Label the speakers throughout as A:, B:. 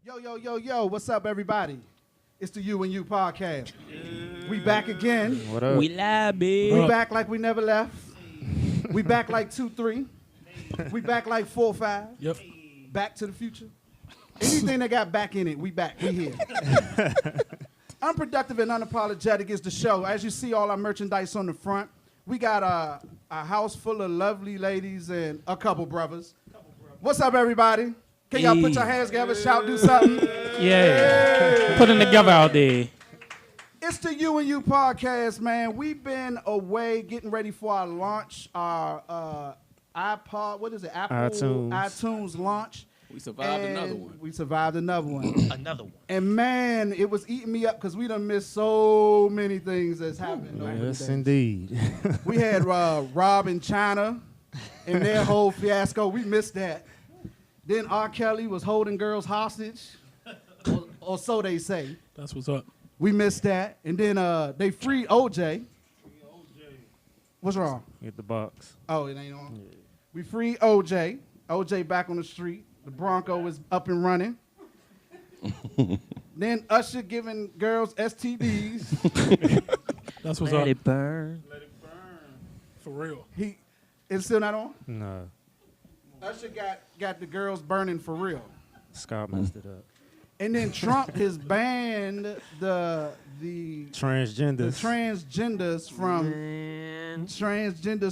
A: Yo, what's up, everybody? It's the You and You podcast. We back again.
B: What up?
C: We live, bitch.
A: We back like we never left. We back like 2-3. We back like 4-5.
B: Yep.
A: Back to the future. Anything that got back in it, we back. We here. Unproductive and Unapologetic is the show. As you see all our merchandise on the front, we got a house full of lovely ladies and a couple brothers. What's up, everybody? Can y'all put your hands together, shout, do something?
C: Yeah. Put them together out there.
A: It's the You and You podcast, man. We've been away getting ready for our launch, our iPod, what is it? Apple iTunes launch.
D: We survived another one.
A: We survived another one.
C: Another one.
A: And man, it was eating me up because we done missed so many things that's happened. over the
B: Yes,
A: days.
B: indeed.
A: We had Rob and China and their whole fiasco. We missed that. Then R. Kelly was holding girls hostage, or so they say.
B: That's what's up.
A: We missed that. And then they freed OJ. What's wrong?
B: Get the box.
A: Oh, it ain't on? Yeah. We freed OJ. OJ back on the street. The Bronco is up and running. Then Usher giving girls STDs.
B: That's what's
C: Let
B: up.
C: it burn.
A: Let it burn.
B: For real.
A: It's still not on?
B: No.
A: Usher got the girls burning for real.
B: Scott messed it up.
A: And then Trump has banned the
B: Transgenders.
A: transgenders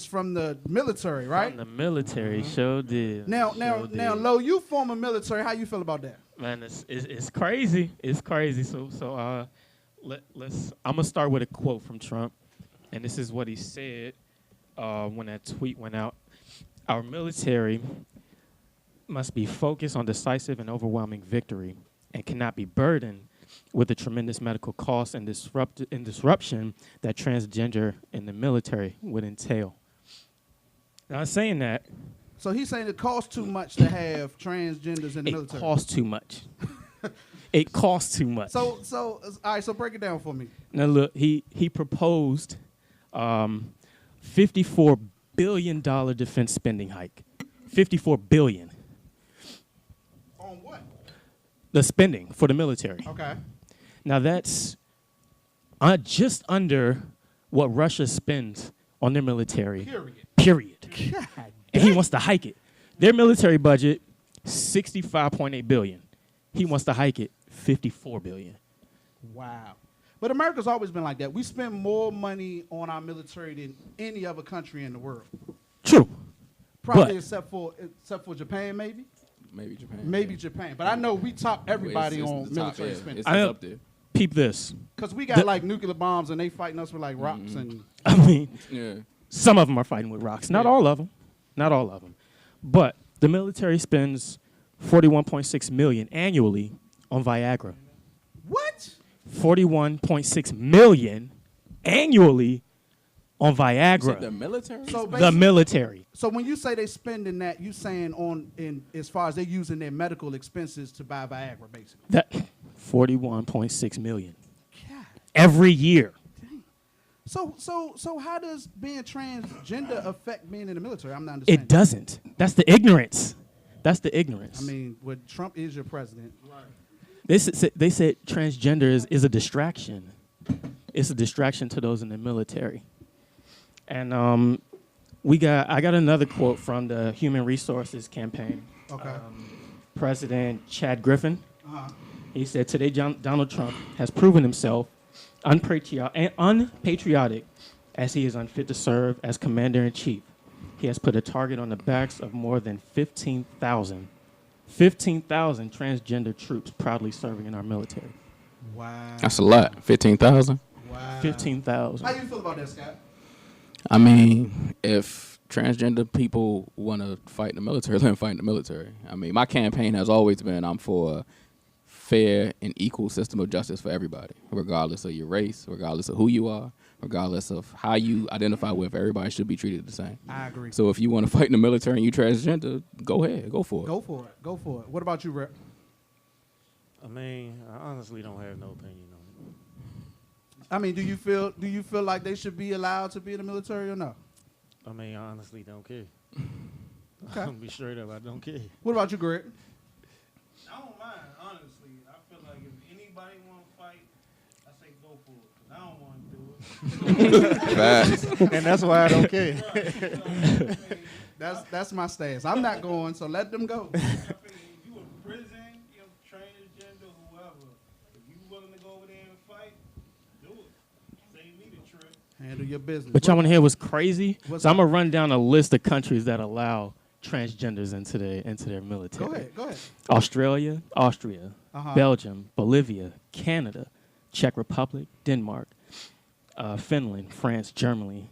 A: from the military, right?
C: From the military, sure did.
A: Now,
C: Sure did.
A: Lo, you former military. How you feel about that?
C: Man, it's crazy. It's crazy. So let's. I'm gonna start with a quote from Trump, and this is what he said when that tweet went out. Our military must be focused on decisive and overwhelming victory, and cannot be burdened with the tremendous medical costs and disruption that transgender in the military would entail. Now, saying that,
A: So he's saying it costs too much to have transgenders in the
C: it
A: military.
C: costs too much. It costs too much.
A: So all right. So break it down for me.
C: Now look, he proposed $54 billion defense spending hike. $54 billion.
A: On what?
C: The spending for the military.
A: Okay.
C: Now that's just under what Russia spends on their military. Period.
A: God.
C: And he wants to hike it. Their military budget, $65.8 billion. He wants to hike it, $54 billion.
A: Wow. But America's always been like that. We spend more money on our military than any other country in the world.
C: True.
A: Probably
C: But-
A: except for Japan, maybe.
D: Maybe Japan.
A: Maybe Japan. But I know we top everybody
D: It's
A: on
D: the top,
A: military
D: yeah.
A: spending.
D: It's
C: I know.
D: up there.
C: Peep this.
A: Because we got like nuclear bombs and they fighting us with like rocks and
C: I mean,
D: Yeah.
C: some of them are fighting with rocks. Not all of them. Not all of them. But the military spends $41.6 million annually on Viagra.
A: what?
C: $41.6 million annually on
D: You said
C: Viagra.
D: the military?
A: So
C: The
A: basically,
C: military.
A: so when you say they spending that, you saying as far as they using their medical expenses to buy Viagra, basically.
C: That $41.6 million
A: God.
C: every year.
A: So how does being transgender affect being in the military? I'm not understanding.
C: It doesn't. That's the ignorance. That's the ignorance.
A: I mean, when Trump is your president. Right.
C: They said transgender is a distraction. It's a distraction to those in the military. And I got another quote from the Human Resources Campaign.
A: Okay.
C: President Chad Griffin.
A: Uh-huh.
C: He said, today Donald Trump has proven himself unpatriotic as he is unfit to serve as commander-in-chief. He has put a target on the backs of more than 15,000 transgender troops proudly serving in our military.
A: Wow.
D: That's a lot. 15,000?
A: Wow.
C: 15,000.
A: How you feel about that, Scott?
D: I mean, if transgender people want to fight in the military, let them fight in the military. I mean, my campaign has always been I'm for a fair and equal system of justice for everybody, regardless of your race, regardless of who you are, regardless of how you identify with. Everybody should be treated the same.
A: I agree.
D: So if you want to fight in the military and you transgender, go ahead, go for it.
A: Go for it. Go for it. What about you, Rep?
B: I mean, I honestly don't have no opinion on it.
A: I mean, do you feel like they should be allowed to be in the military or no?
B: I mean, I honestly don't care.
A: Okay.
B: I'm gonna be straight up. I don't care.
A: What about you, Greg?
E: I don't mind, honestly. go for it. 'Cause I don't want to do it.
D: Facts.
A: And that's why I don't care. That's my stance. I'm not going, so let them go.
E: I think if you in prison, you know, transgender, whoever, if you willing to go over there and fight, do it. Save me the trip.
A: Handle your business.
C: But y'all want to hear what's crazy?
A: What's
C: So I'm gonna run down a list of countries that allow transgenders into their military.
A: Go ahead.
C: Australia, Austria,
A: Uh-huh.
C: Belgium, Bolivia, Canada, Czech Republic, Denmark, Finland, France, Germany,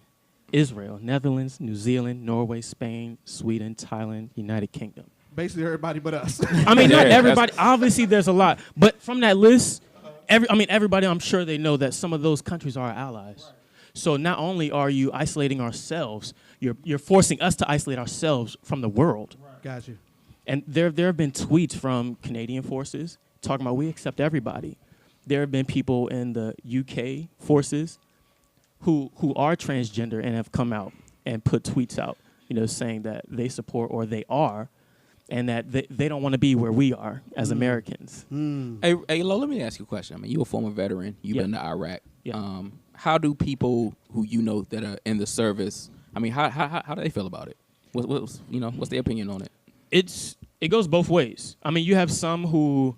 C: Israel, Netherlands, New Zealand, Norway, Spain, Sweden, Thailand, United Kingdom.
A: Basically everybody but us.
C: I mean, not
D: Yeah,
C: everybody. Obviously, there's a lot. But from that list, everybody, I'm sure they know that some of those countries are our allies. Right. So not only are you isolating ourselves, you're forcing us to isolate ourselves from the world.
E: Right.
A: Got you.
C: And there have been tweets from Canadian forces talking about we accept everybody. There have been people in the UK forces who are transgender and have come out and put tweets out, saying that they support or they are, and that they don't want to be where we are as Americans.
D: Hey, Lo, let me ask you a question. I mean, you're a former veteran. You've been to Iraq.
C: Yeah.
D: How do people who you know that are in the service? I mean, how do they feel about it? What's their opinion on it?
C: It goes both ways. I mean, you have some who,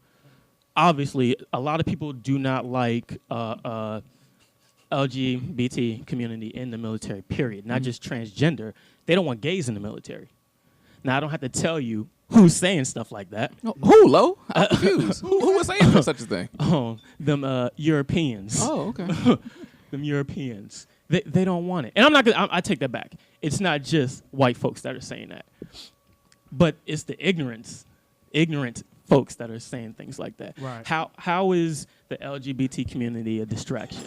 C: obviously, a lot of people do not like LGBT community in the military, period. Not just transgender. They don't want gays in the military. Now, I don't have to tell you who's saying stuff like that.
D: No, who, Lo? I'm confused. who was saying such a thing?
C: Oh, them Europeans.
D: Oh, okay.
C: Them Europeans. They don't want it. And I'm not gonna, I take that back. It's not just white folks that are saying that. But it's the ignorant folks that are saying things like that.
A: Right.
C: How is the LGBT community a distraction?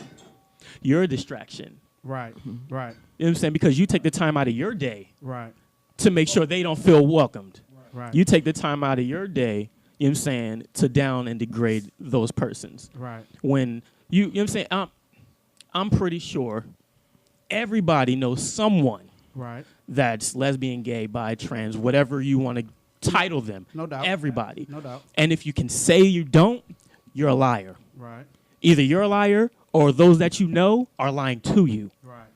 C: You're a distraction.
A: Right. Right.
C: You know what I'm saying? Because you take the time out of your day
A: Right.
C: to make sure they don't feel welcomed.
A: Right.
C: You take the time out of your day, you know what I'm saying, to down and degrade those persons.
A: Right.
C: When you know what I'm saying, I'm pretty sure everybody knows someone
A: Right.
C: that's lesbian, gay, bi, trans, whatever you want to title them.
A: No doubt.
C: Everybody.
A: No doubt.
C: And if you can say you don't, you're a liar.
A: Right.
C: Either you're a liar or those that you know are lying to you.
A: Right.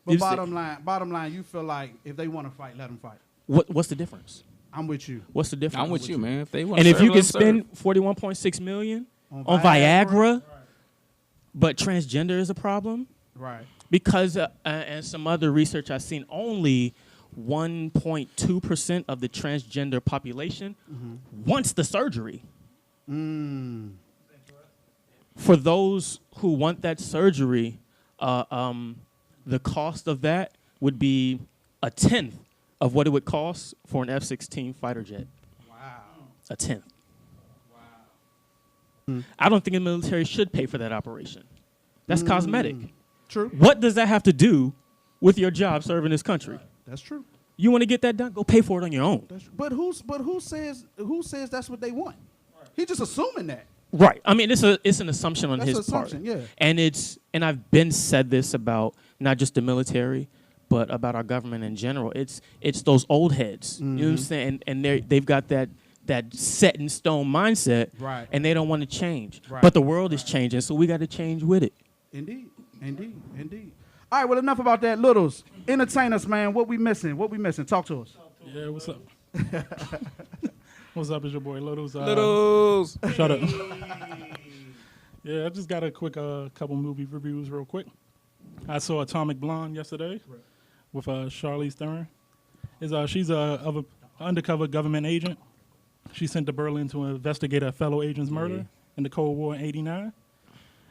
C: You
A: But
C: see-
A: bottom line, you feel like if they want to fight, let them fight.
C: What's the difference?
A: I'm with you.
C: What's the difference?
D: I'm with you, man. If they want
C: And if
D: serve,
C: you
D: let
C: can
D: 'em serve.
C: spend 41.6 million
A: On
C: on
A: Viagra?
C: Viagra, but transgender is a problem,
A: Right.
C: because and some other research I've seen, only 1.2% of the transgender population wants the surgery. For those who want that surgery, the cost of that would be a tenth of what it would cost for an F-16 fighter jet.
A: Wow.
C: A tenth. I don't think the military should pay for that operation. That's cosmetic.
A: True.
C: What does that have to do with your job serving this country?
A: That's true.
C: You want to get that done? Go pay for it on your own.
A: That's true. But who says that's what they want? He just assuming that.
C: Right. I mean, it's an assumption on
A: That's
C: his
A: an assumption,
C: part.
A: yeah.
C: And I've been said this about not just the military, but about our government in general. It's those old heads. You know what I'm saying? And they've got that set in stone mindset,
A: Right.
C: and they don't want to change.
A: Right.
C: But the world is changing, so we got to change with it.
A: Indeed. All right, well, enough about that. Littles, entertain us, man. What we missing? Talk to us.
E: Yeah, what's up? What's up? It's your boy Littles.
D: Littles.
E: Shut up. Yeah, I just got a quick couple movie reviews real quick. I saw Atomic Blonde yesterday with Charlize Theron. She's an undercover government agent. She sent to Berlin to investigate a fellow agent's murder in the Cold War in '89.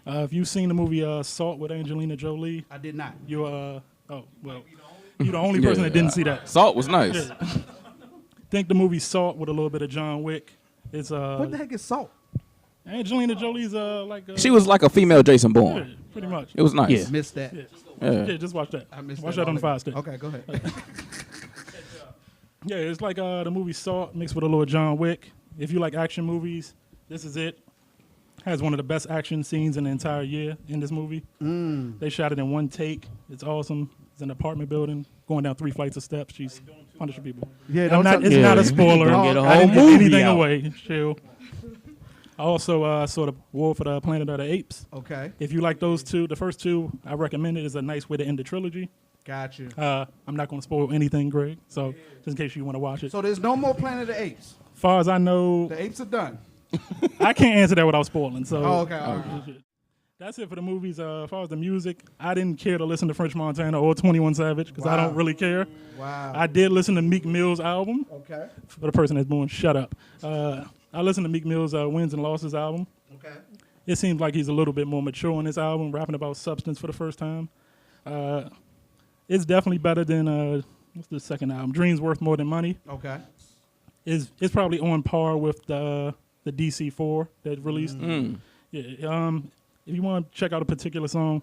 E: If you've seen the movie Salt with Angelina Jolie,
A: I did not.
E: you're the only person that didn't see that.
D: Salt was nice.
E: Yeah. Think the movie Salt with a little bit of John Wick. It's
A: What the heck is salt?
E: Angelina Jolie's
D: She was like a female Jason
E: yeah,
D: Bourne.
E: pretty much.
D: It was nice.
C: Yeah.
A: Missed that.
E: Yeah.
D: Yeah.
E: Yeah, just watch that.
A: I missed
E: Watch
A: that
E: that on the Fire Stick.
A: Okay, go ahead.
E: Yeah, it's like the movie Salt mixed with a little John Wick. If you like action movies, this is it. Has one of the best action scenes in the entire year in this movie. They shot it in one take. It's awesome. It's an apartment building, going down 3 flights of steps. She's punishing people.
A: Yeah,
E: It's
A: don't
E: not
A: tell-
E: a spoiler.
C: Don't get a
E: I
C: whole
E: didn't give
C: movie
E: anything
C: out.
E: away. Chill. I also saw the War for the Planet of the Apes.
A: Okay.
E: If you like those two, the first two, I recommend it. It's a nice way to end the trilogy.
A: Got you.
E: I'm not going to spoil anything, Greg, so just in case you want to watch it.
A: So there's no more Planet of the Apes.
E: As far as I know,
A: The apes are done.
E: I can't answer that without spoiling. So
A: Oh, okay. All right.
E: that's it for the movies. As far as the music, I didn't care to listen to French Montana or 21 Savage because I
A: Wow.
E: don't really care.
A: Wow.
E: I did listen to Meek Mill's album.
A: Okay.
E: For the person that's born, shut up. I listened to Meek Mill's Wins and Losses album.
A: Okay.
E: It seems like he's a little bit more mature on this album, rapping about substance for the first time. It's definitely better than what's the second album? Dreams Worth More Than Money.
A: Okay.
E: It's probably on par with the DC4 that released. Yeah. If you want to check out a particular song,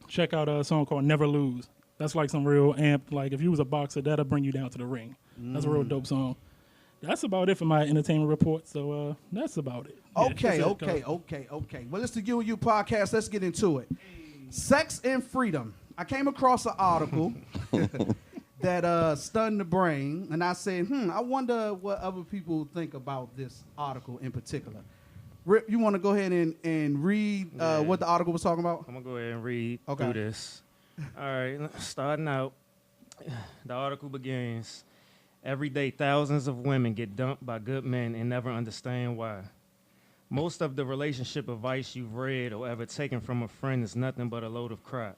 E: check out a song called Never Lose. That's like some real amp. Like if you was a boxer, that'll bring you down to the ring. That's a real dope song. That's about it for my entertainment report. So that's about it. Yeah,
A: Okay,
E: that's it.
A: okay. Well, it's the You and You podcast. Let's get into it. Sex and freedom. I came across an article that stunned the brain, and I said, I wonder what other people think about this article in particular. Rip, you want to go ahead and read what the article was talking about?
B: I'm going to go ahead and read
A: Okay.
B: through this. All right, starting out, the article begins. Every day, thousands of women get dumped by good men and never understand why. Most of the relationship advice you've read or ever taken from a friend is nothing but a load of crap.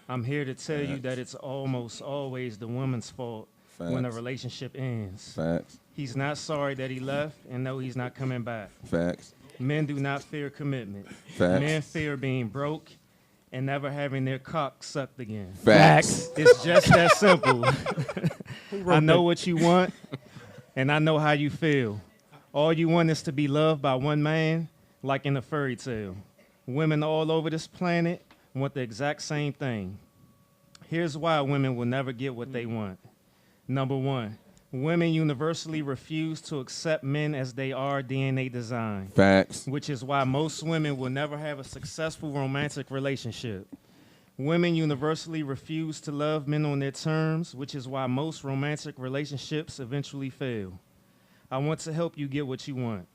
B: I'm here to tell you that it's almost always the woman's fault when a relationship ends.
F: Facts.
B: He's not sorry that he left, and no, he's not coming back.
F: Facts.
B: Men do not fear commitment.
F: Facts.
B: Men fear being broke and never having their cock sucked again.
F: Facts.
B: It's just that simple. I know what you want, and I know how you feel. All you want is to be loved by one man, like in a fairy tale. Women all over this planet want the exact same thing. Here's why women will never get what they want. Number one, women universally refuse to accept men as they are DNA designed.
F: Facts.
B: Which is why most women will never have a successful romantic relationship. Women universally refuse to love men on their terms, which is why most romantic relationships eventually fail. I want to help you get what you want.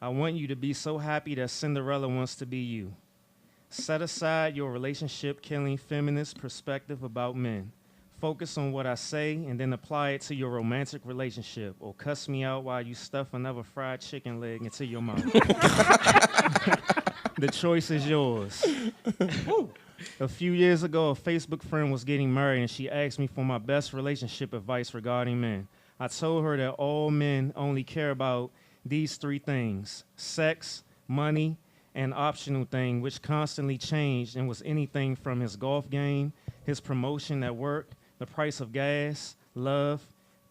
B: I want you to be so happy that Cinderella wants to be you. Set aside your relationship-killing feminist perspective about men. Focus on what I say and then apply it to your romantic relationship, or cuss me out while you stuff another fried chicken leg into your mouth. The choice is yours. A few years ago, a Facebook friend was getting married, and she asked me for my best relationship advice regarding men. I told her that all men only care about these three things: sex, money, and optional thing, which constantly changed and was anything from his golf game, his promotion at work, the price of gas, love,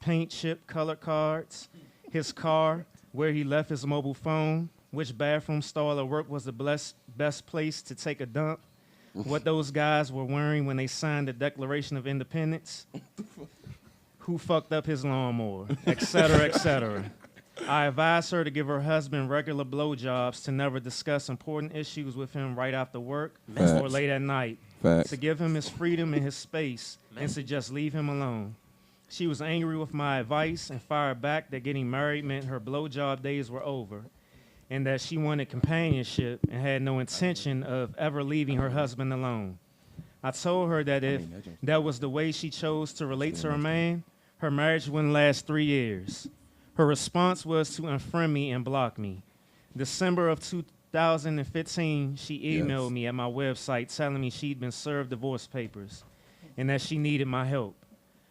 B: paint chip colored cards, his car, where he left his mobile phone, which bathroom stall at work was the best place to take a dump, what those guys were wearing when they signed the Declaration of Independence, who fucked up his lawnmower, et cetera, et cetera. I advised her to give her husband regular blowjobs, to never discuss important issues with him right after work or late at night,
F: Facts.
B: to give him his freedom and his space, and to just leave him alone. She was angry with my advice and fired back that getting married meant her blowjob days were over, and that she wanted companionship and had no intention of ever leaving her husband alone. I told her that if that was the way she chose to relate to her man, her marriage wouldn't last 3 years. Her response was to unfriend me and block me. December of 2015, she emailed me at my website telling me she'd been served divorce papers and that she needed my help.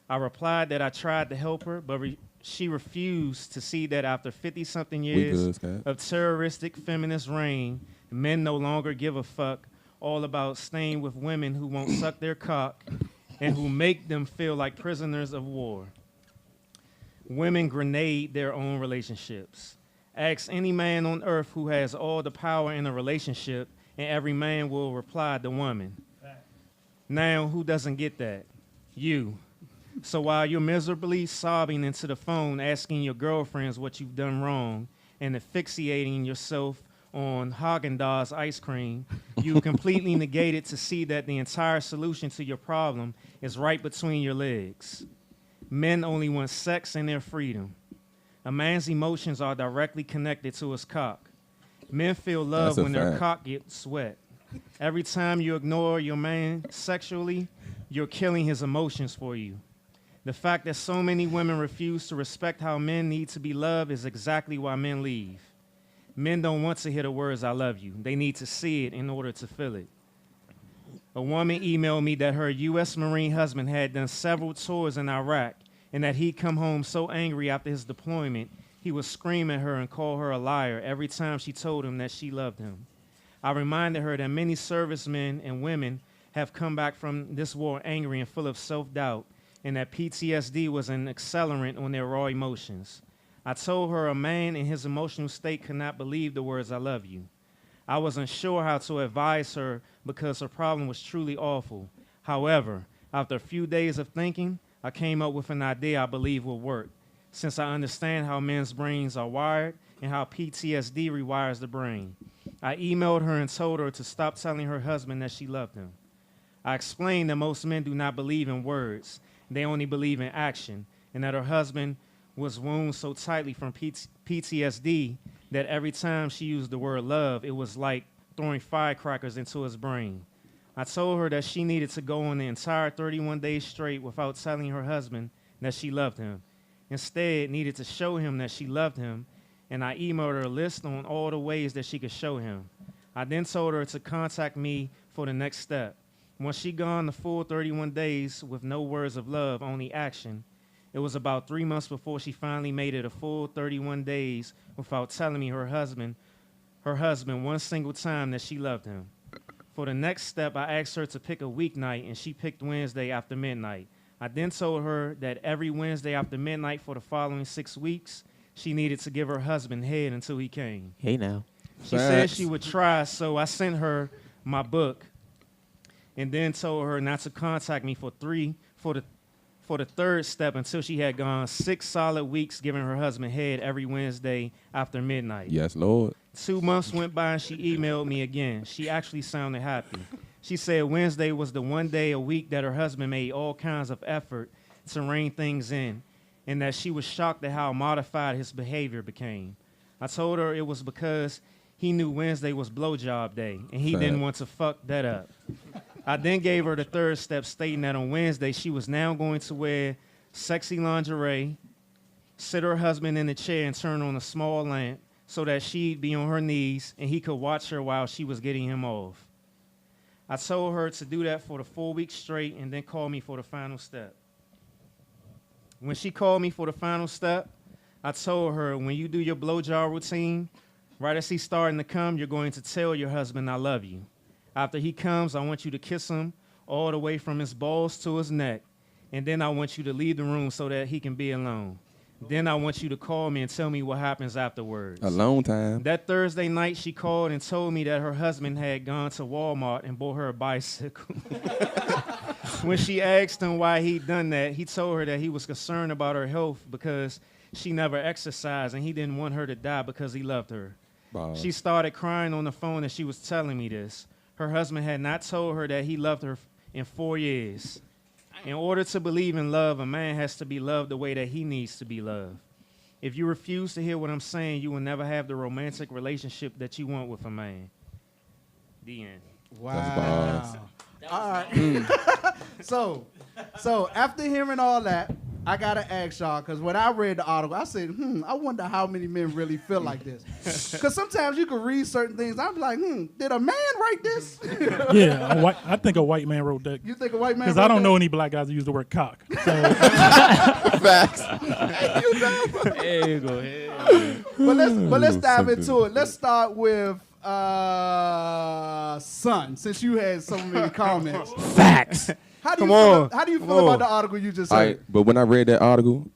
B: I replied that I tried to help her, but she refused to see that after 50-something years of terroristic feminist reign, men no longer give a fuck all about staying with women who won't suck their cock and who make them feel like prisoners of war. Women grenade their own relationships. Ask any man on earth who has all the power in a relationship, and every man will reply the woman. Now, who doesn't get that? You. So while you're miserably sobbing into the phone, asking your girlfriends what you've done wrong, and asphyxiating yourself on Haagen-Dazs ice cream, you completely negated to see that the entire solution to your problem is right between your legs. Men only want sex and their freedom. A man's emotions are directly connected to his cock. Men feel love
F: That's a
B: when their
F: fact.
B: cock gets wet. Every time you ignore your man sexually, you're killing his emotions for you. The fact that so many women refuse to respect how men need to be loved is exactly why men leave. Men don't want to hear the words "I love you." They need to see it in order to feel it. A woman emailed me that her U.S. Marine husband had done several tours in Iraq and that he'd come home so angry after his deployment, he would scream at her and call her a liar every time she told him that she loved him. I reminded her that many servicemen and women have come back from this war angry and full of self-doubt, and that PTSD was an accelerant on their raw emotions. I told her a man in his emotional state could not believe the words "I love you." I wasn't sure how to advise her because her problem was truly awful. However, after a few days of thinking, I came up with an idea I believe will work, since I understand how men's brains are wired and how PTSD rewires the brain. I emailed her and told her to stop telling her husband that she loved him. I explained that most men do not believe in words, they only believe in action, and that her husband was wounded so tightly from PTSD that every time she used the word love, it was like throwing firecrackers into his brain. I told her that she needed to go on the entire 31 days straight without telling her husband that she loved him. Instead, needed to show him that she loved him, and I emailed her a list on all the ways that she could show him. I then told her to contact me for the next step. Once she gone the full 31 days with no words of love, only action, it was about 3 months before she finally made it a full 31 days without telling me her husband one single time that she loved him. For the next step, I asked her to pick a weeknight, and she picked Wednesday after midnight. I then told her that every Wednesday after midnight for the following 6 weeks, she needed to give her husband head until he came.
C: Hey now.
B: She said she would try, so I sent her my book and then told her not to contact me for the third step until she had gone 6 solid weeks giving her husband head every Wednesday after midnight.
F: Yes, Lord.
B: 2 months went by and she emailed me again. She actually sounded happy. She said Wednesday was the one day a week that her husband made all kinds of effort to rein things in, and that she was shocked at how modified his behavior became. I told her it was because he knew Wednesday was blowjob day, and he didn't want to fuck that up. I then gave her the third step, stating that on Wednesday she was now going to wear sexy lingerie, sit her husband in the chair and turn on a small lamp so that she'd be on her knees and he could watch her while she was getting him off. I told her to do that for the 4 weeks straight and then call me for the final step. When she called me for the final step, I told her, when you do your blowjob routine, right as he's starting to come, you're going to tell your husband, "I love you." After he comes, I want you to kiss him all the way from his balls to his neck. And then I want you to leave the room so that he can be alone. Then I want you to call me and tell me what happens afterwards.
F: Alone time.
B: That Thursday night, she called and told me that her husband had gone to Walmart and bought her a bicycle. When she asked him why he'd done that, he told her that he was concerned about her health because she never exercised and he didn't want her to die because he loved her.
F: Wow.
B: She started crying on the phone as she was telling me this. Her husband had not told her that he loved her in 4 years. In order to believe in love, a man has to be loved the way that he needs to be loved. If you refuse to hear what I'm saying, you will never have the romantic relationship that you want with a man. The end.
A: Wow. All right. So after hearing all that, I gotta ask y'all, because when I read the article, I said, I wonder how many men really feel like this. Because sometimes you can read certain things, I'm like, did a man write this?
E: Yeah, I think a white man wrote that.
A: You think a white man?
E: Because I don't know any black guys that use the word cock. So,
F: Facts.
A: You know?
C: Hey, go ahead.
A: But let's dive into it. Let's start with Son, since you had so many comments.
C: Facts.
A: How do you feel about the article you just read?
F: But when I read that article,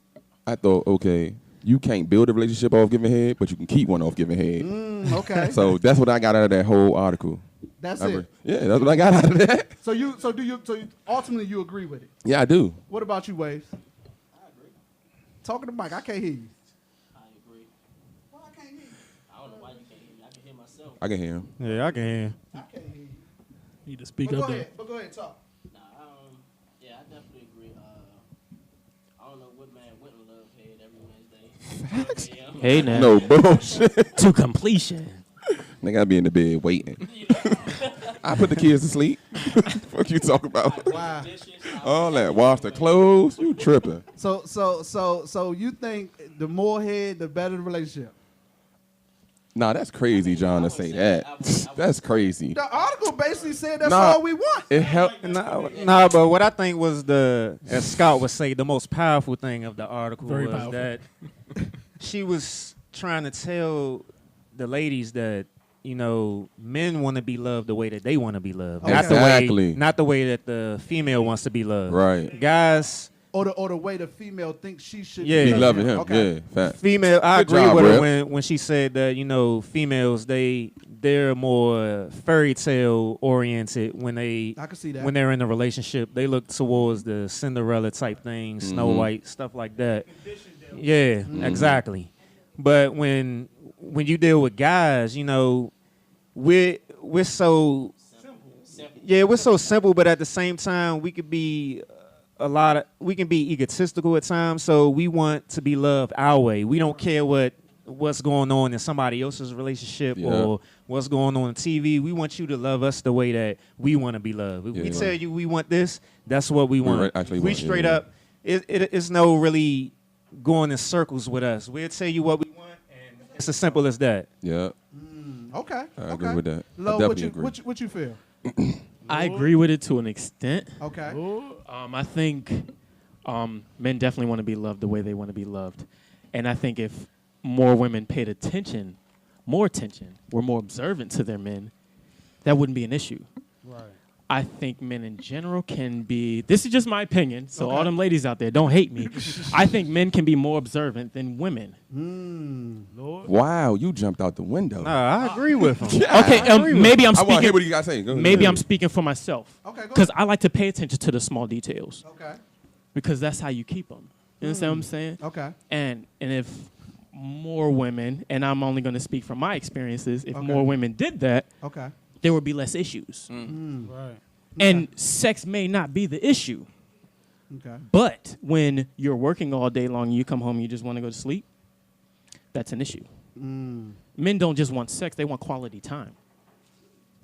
F: I thought, okay, you can't build a relationship off giving head, but you can keep one off giving head.
A: Okay.
F: So that's what I got out of that whole article.
A: That's it.
F: Yeah, that's what I got out of that.
A: So ultimately you agree with it?
F: Yeah, I do.
A: What about you, Waves? I agree. Talking to Mike, I can't hear you.
G: I agree.
A: Why I can't hear you?
G: I don't know why you can't hear me. I can hear myself.
F: I can hear him.
B: Yeah, I can.
A: I can't hear you.
E: need to speak
A: But
E: up
A: go
E: there.
A: ahead. But go ahead, talk.
G: Nah, yeah, I definitely agree. I don't know what man wouldn't love head every Wednesday.
C: Hey now.
F: No bullshit.
C: To completion.
F: They gotta be in the bed waiting. I put the kids to sleep. Fuck you talk about?
A: Wow.
F: All that. Wash the clothes. You tripping.
A: So you think the more head, the better the relationship?
F: Nah, that's crazy, John, to say that. That's crazy.
A: The article basically said that's
F: Nah.
A: all we want.
F: It helped.
B: No, but what I think was as Scott would say, the most powerful thing of the article
E: Very
B: was
E: powerful.
B: that she was trying to tell the ladies that, men want to be loved the way that they want to be loved.
F: Exactly.
B: Not the way that the female wants to be loved.
F: Right.
B: Guys,
A: Or the way the female thinks she should
B: Yeah.
F: Be
A: be
F: loving him.
A: Okay.
F: Yeah, fact.
B: female, I
F: Good
B: agree
F: job,
B: with her
F: Rep.
B: when she said that, females, they're more fairy tale oriented when
A: I can see that.
B: when they're in a relationship. They look towards the Cinderella type thing, Snow White, stuff like that. Yeah, exactly. But when you deal with guys, we're so we're so simple, but at the same time we could be we can be egotistical at times, so we want to be loved our way. We don't care what's going on in somebody else's relationship or what's going on TV. We want you to love us the way that we want to be loved. If we tell you we want this, that's what we want.
F: actually
B: We
F: want,
B: straight
F: yeah.
B: up, it's no really going in circles with us. We'll tell you what we want, and it's as simple as that.
F: Yeah,
A: Okay.
F: I agree with that. I
A: Lo,
F: definitely agree.
A: what you feel?
C: I agree with it to an extent.
A: Okay.
C: I think men definitely want to be loved the way they want to be loved. And I think if more women paid more attention, were more observant to their men, that wouldn't be an issue.
E: Right.
C: I think men in general can be, this is just my opinion, so
A: Okay.
C: all them ladies out there, don't hate me. I think men can be more observant than women.
E: Lord.
F: Wow, you jumped out the window.
B: Nah, I agree with him.
C: Okay, maybe I'm
F: I want to hear
C: speaking,
F: what you got to say. Go ahead.
C: maybe I'm speaking for myself.
A: Okay, go
C: Because
A: ahead.
C: I like to pay attention to the small details.
A: Okay.
C: Because that's how you keep them. You understand what I'm saying?
A: Okay.
C: And if more women, and I'm only going to speak from my experiences, if
A: Okay.
C: more women did that,
A: Okay.
C: there would be less issues.
E: Right.
C: And sex may not be the issue,
A: Okay.
C: but when you're working all day long and you come home and you just want to go to sleep, that's an issue. Men don't just want sex, they want quality time.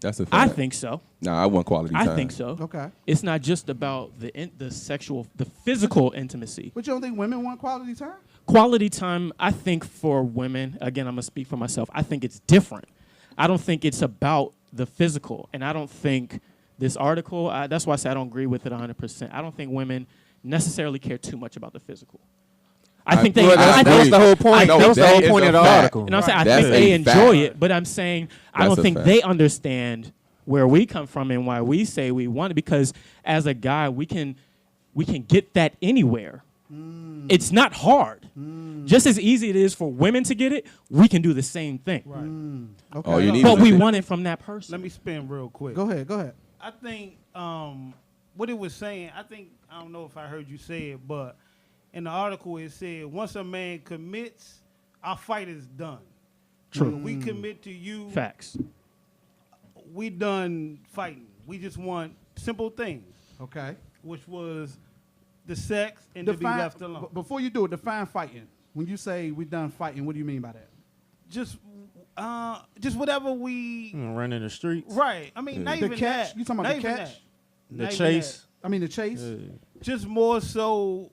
F: That's a fact.
C: I think so.
F: Nah, I want quality time.
C: I think so.
A: Okay.
C: It's not just about the physical intimacy.
A: But you don't think women want quality time?
C: Quality time, I think for women, again, I'm going to speak for myself, I think it's different. I don't think it's about the physical. And I don't think this article, that's why I say I don't agree with it 100%. I don't think women necessarily care too much about the physical. I think they.
F: Well,
C: I
B: That was
C: think,
B: the whole point.
F: No,
B: That was the
F: that
B: whole
F: is
B: point
F: a
B: of the
F: fact.
B: article.
C: and I'm saying I
F: That's
C: think they
F: a
C: enjoy
F: fact.
C: it, but I'm saying I
F: That's
C: don't
F: a
C: think
F: fact.
C: they understand where we come from and why we say we want it. Because as a guy, we can get that anywhere. It's not hard. Just as easy it is for women to get it, we can do the same thing.
E: Right.
A: Okay.
F: All you need
C: But
F: is
C: we
F: a-
C: want it from that person.
E: Let me spin real quick.
A: Go ahead. Go ahead.
E: I think what it was saying, I don't know if I heard you say it, but in the article it said once a man commits, our fight is done.
C: True.
E: When we commit to you,
C: Facts.
E: we done fighting. We just want simple things,
A: Okay.
E: which was the sex and to be left alone.
A: Before you do it, define fighting. When you say we done fighting, what do you mean by that?
E: Just whatever we
B: Run in the streets.
E: right. I mean, not
A: The
E: even
A: catch?
E: that.
A: You talking about
E: Not
A: the
E: even
A: catch?
E: that.
B: The
E: Not even
B: chase.
A: I mean the chase.
E: that. Just more so,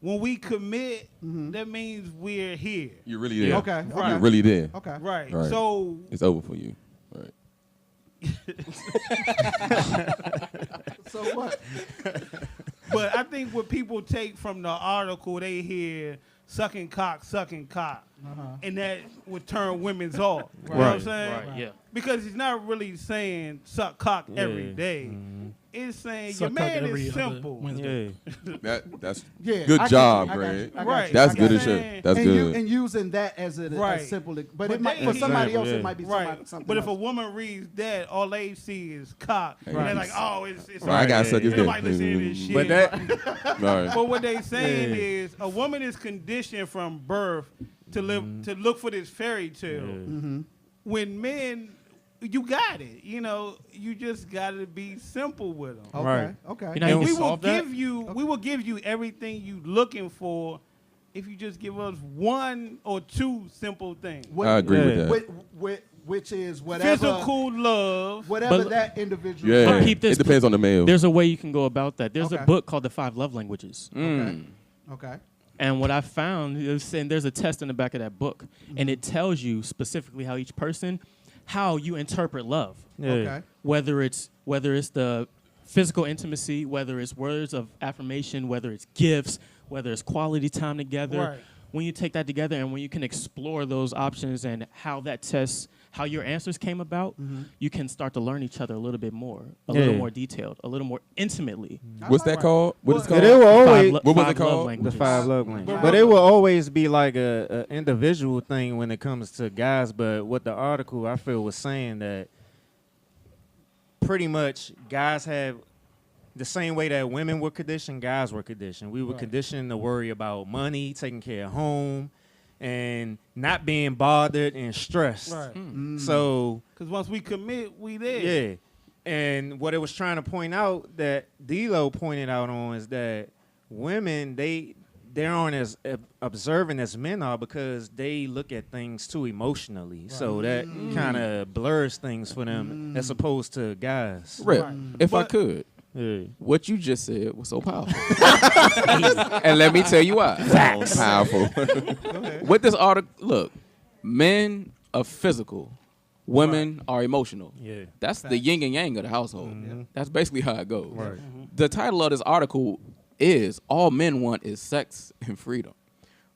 E: when we commit, that means we're here.
F: You're really there.
A: Okay.
E: Right.
A: Okay.
F: You're really there.
A: Okay.
E: Right.
F: Right.
E: So
F: It's over for you. Right.
A: So what?
E: but I think what people take from the article, they hear sucking cock, and that would turn women's off. You know what I'm saying?
C: Right. Yeah.
E: Because he's not really saying suck cock every
B: Yeah.
E: day. It's saying your your man man is is simple. simple. Right.
B: Yeah.
F: That's
A: Yeah.
F: good
A: I got
F: job,
A: you, I got
F: Greg.
A: you, I got
E: Right.
A: you,
F: That's
A: I
F: good
A: got
F: as
A: you.
F: shit. That's
A: and
F: good.
A: and using that as a
E: Right.
A: simple, but
E: But
A: it might
E: they-
A: for somebody
B: Example,
A: else
B: yeah.
A: it might be
E: Right.
A: something
E: But if a
A: else.
E: woman reads that, all they see is cock. And they're like, oh, it's
F: Right, I gotta
B: Yeah,
F: suck his
E: ain't nobody listening to
F: dick.
E: this shit.
B: But that,
F: Right.
E: But what they saying
B: Yeah.
E: is a woman is conditioned from birth to live to look for this fairy tale. When men, you got it. You know, you just got to be simple with them.
A: Okay.
B: Right.
A: Okay.
C: You know,
E: And
C: you
E: we
C: can
E: will
C: solve that.
E: give you, we will give you everything you looking for if you just give us one or two simple things.
A: What-
F: I agree with
B: Yeah.
F: that.
A: which is whatever
H: physical love.
A: whatever
C: But-
A: that individual.
F: Yeah,
C: But keep this-
F: it depends on the male.
C: There's a way you can go about that. There's
A: Okay.
C: a book called The 5 Love Languages.
A: Okay.
C: And what I found is saying there's a test in the back of that book, and it tells you specifically how each person, how you interpret love.
B: Yeah.
A: Okay.
C: Whether it's the physical intimacy, whether it's words of affirmation, whether it's gifts, whether it's quality time together.
H: Right.
C: When you take that together and when you can explore those options and how that test, how your answers came about, you can start to learn each other a little bit more, a little more detailed, a little more intimately.
F: What's that called? What is it
B: But
F: called?
B: it will always
F: What was it
C: 5 love
F: called?
B: the
C: languages.
B: 5 love languages. But it will always be like a individual thing when it comes to guys. But what the article I feel was saying that pretty much guys have the same way that women were conditioned, guys were conditioned. We were conditioned to worry about money, taking care of home, and not being bothered and stressed.
H: Right.
B: So
H: Because once we commit, we there.
B: yeah. And what it was trying to point out that D-Lo pointed out on is that women, they aren't as observant as men are because they look at things too emotionally. So that kind of blurs things for them as opposed to guys.
D: Rip, if I
H: But-
D: could,
B: Yeah.
D: what you just said was so powerful. And let me tell you why.
F: Powerful.
D: With this article, look, men are physical, women are emotional.
B: Yeah.
D: That's the yin and yang of the household. That's basically how it goes.
B: Right.
D: The title of this article is All Men Want Is Sex and Freedom.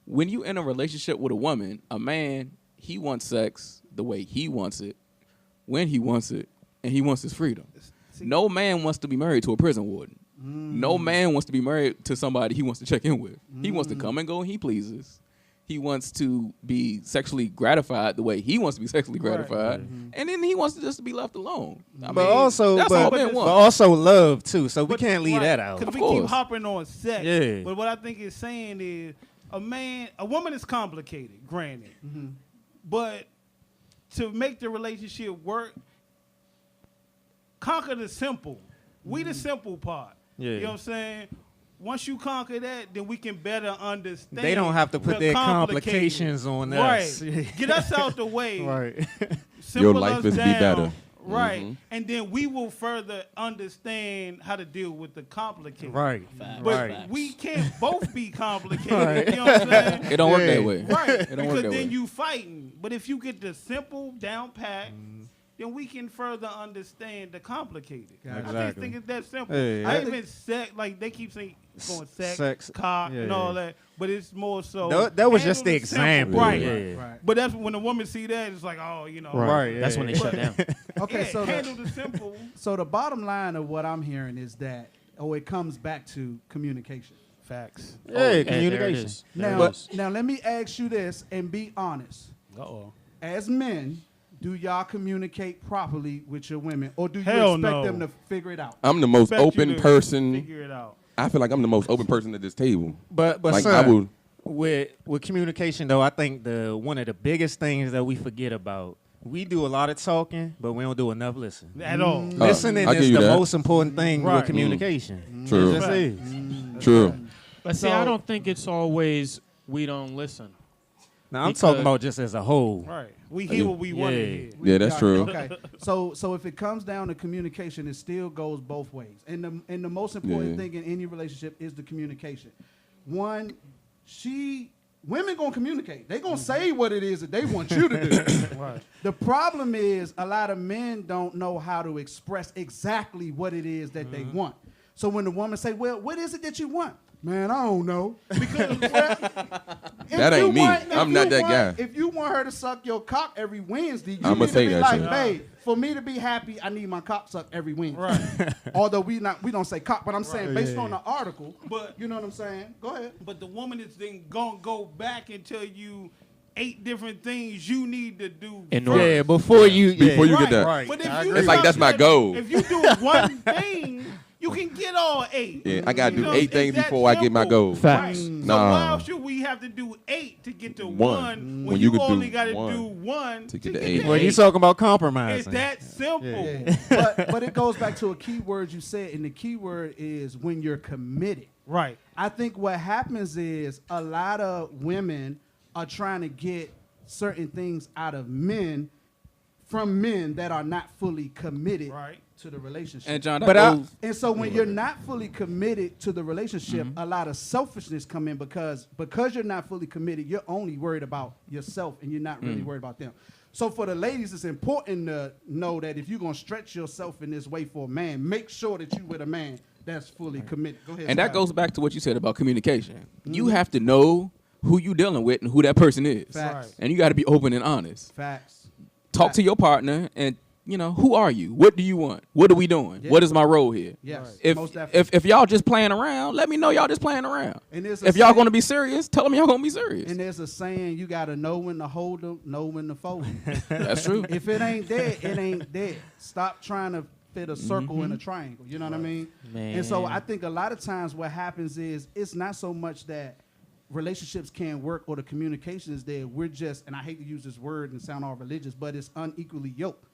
D: When you in a relationship with a woman, a man, he wants sex the way he wants it, when he wants it, and he wants his freedom. No man wants to be married to a prison warden. No man wants to be married to somebody he wants to check in with. He wants to come and go when he pleases. He wants to be sexually gratified the way he wants to be sexually gratified. And then he wants to just be left alone. I
B: But
D: mean,
B: also,
D: that's all men
B: but
D: want.
B: also love too. So we can't leave that out.
H: Because
D: Of
H: we keep
D: course.
H: hopping on sex.
B: Yeah.
H: But what I think it's saying is a woman is complicated, granted. But to make the relationship work, conquer the simple. We the simple part.
B: Yeah.
H: You know what I'm saying? Once you conquer that, then we can better understand.
B: They don't have to put
H: the
B: their
H: complicated.
B: complications on
H: Right.
B: us.
H: Get us out the way.
B: Right.
H: Simple
F: Your life
H: us
F: is be
H: down,
F: better.
H: Right. And then we will further understand how to deal with the complicated.
B: Right.
H: But
B: Right.
H: we can't both be complicated. You know what I'm saying?
D: It don't work
B: Yeah.
D: that way.
H: Right.
D: It don't work
H: Because
D: that
H: then
D: way.
H: you fighting. But if you get the simple down pat, then we can further understand the complicated. I just
B: Exactly.
H: think it's that simple.
B: Yeah,
H: I
B: yeah.
H: ain't even sex, like they keep saying it's going
B: Sex,
H: cock,
B: yeah,
H: and all
B: yeah.
H: that. But it's more so.
B: That was
H: handle
B: just the
H: simple.
B: example.
H: Right.
B: Yeah.
A: Right.
H: But that's when a woman see that, it's like, oh, you know.
B: Right.
C: That's when they shut down.
A: Okay,
H: Yeah,
A: so
H: handle the simple.
A: so the bottom line of what I'm hearing is that it comes back to communication.
H: Facts.
B: Yeah,
C: There it
B: communication.
C: is. There
A: Now,
C: it is.
A: now let me ask you this and be honest.
H: Uh-oh.
A: As men, do y'all communicate properly with your women, or do you
H: Hell
A: expect
H: no.
A: them to figure it out?
F: I'm the most
H: Expect you
F: open
H: to
F: person.
H: Figure it out.
F: I feel like I'm the most open person at this table.
B: But
F: Like
B: son,
F: I would.
B: with communication though, I think one of the biggest things that we forget about, we do a lot of talking, but we don't do enough listening.
H: At all.
B: Listening
F: I'll give
B: is
F: you
B: the
F: that.
B: most important thing
H: Right.
B: with communication.
F: True.
B: It just is.
F: True.
C: But see, I don't think it's always we don't listen.
B: Now I'm
C: Because-
B: talking about just as a whole.
H: Right. We hear what we want to
B: Yeah.
H: hear.
F: Yeah, that's
A: Got it.
F: true.
A: Okay, so if it comes down to communication, it still goes both ways. And the most important
F: Yeah.
A: thing in any relationship is the communication. One, women gonna communicate. They gonna say what it is that they want you to do.
H: Right.
A: The problem is a lot of men don't know how to express exactly what it is that they want. So when the woman say, "Well, what is it that you want?" Man, I don't know. Because
F: That ain't me. I'm not that guy.
A: If you want her to suck your cock every Wednesday, you
F: I'ma
A: need to
F: say
A: be
F: that
A: like,
F: shit.
A: babe, for me to be happy, I need my cock sucked every Wednesday.
H: Right.
A: Although we don't say cock, but I'm saying based
B: Yeah.
A: on the article.
H: But-
A: you know what I'm saying? Go ahead.
H: But the woman is then gonna go back and tell you 8 different things you need to do.
C: In
H: first.
C: order.
B: Yeah, before you
F: Before you
H: Right.
F: get that.
B: Right.
H: But if
B: I
H: you
B: agree.
F: It's like,
H: stop
F: that's my
H: that-
F: goal.
H: If you do one thing, you can get all 8.
F: Yeah, I gotta do
H: You know,
F: 8
H: it's
F: things
H: that
F: before I get my
H: simple.
F: goal.
C: Facts.
H: Right. So
F: Nah.
H: why should we have to do 8 to get to
F: One.
H: 1
F: When
H: when
F: you
H: you
F: could do
H: only got to
F: one
H: do 1
F: to get to 8.
B: Well, you
H: 8?
B: talking about
H: It's
B: compromising.
H: that simple.
A: Yeah. but it goes back to a key word you said, and the key word is when you're committed.
H: Right.
A: I think what happens is a lot of women are trying to get certain things out of men from men that are not fully committed
H: Right.
A: to the relationship.
D: And John, that
B: But I-
D: goes-
A: And so when you're not fully committed to the relationship,
D: Mm-hmm.
A: a lot of selfishness come in because you're not fully committed, you're only worried about yourself and you're not really worried about them. So for the ladies, it's important to know that if you're going to stretch yourself in this way for a man, make sure that you with a man that's fully committed. Go ahead.
D: and that
A: Scott.
D: goes back to what you said about communication. You have to know who you dealing with and who that person is.
A: Facts.
D: And you got to be open and honest.
A: Facts.
D: Talk to your partner and, who are you? What do you want? What are we doing?
A: Yeah.
D: What is my role here?
A: Yes.
D: If,
A: most definitely.
D: if y'all just playing around, let me know y'all just playing around.
A: And there's a
D: If y'all
A: saying-
D: going to be serious, tell them y'all going to be serious.
A: And there's a saying, you got to know when to hold them, know when to fold them.
D: That's true.
A: If it ain't there, it ain't there. Stop trying to fit a circle
D: Mm-hmm.
A: in a triangle. You know what I mean?
C: Man.
A: And so I think a lot of times what happens is it's not so much that relationships can't work or the communication is there. We're just, and I hate to use this word and sound all religious, but it's unequally yoked.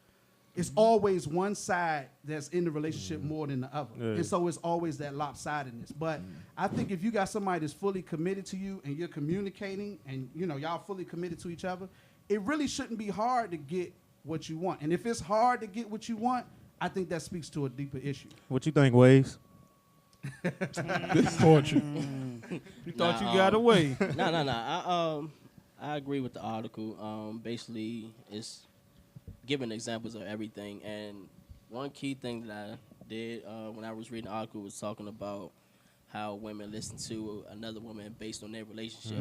A: It's always one side that's in the relationship more than the other.
B: Yeah.
A: And so it's always that lopsidedness. But I think if you got somebody that's fully committed to you and you're communicating and y'all fully committed to each other, it really shouldn't be hard to get what you want. And if it's hard to get what you want, I think that speaks to a deeper issue.
B: What you think, Waves?
E: Torture.
H: You thought
G: Nah,
H: you got away.
G: No. I agree with the article. Basically, it's giving examples of everything. And one key thing that I did when I was reading the article was talking about how women listen to another woman based on their relationship.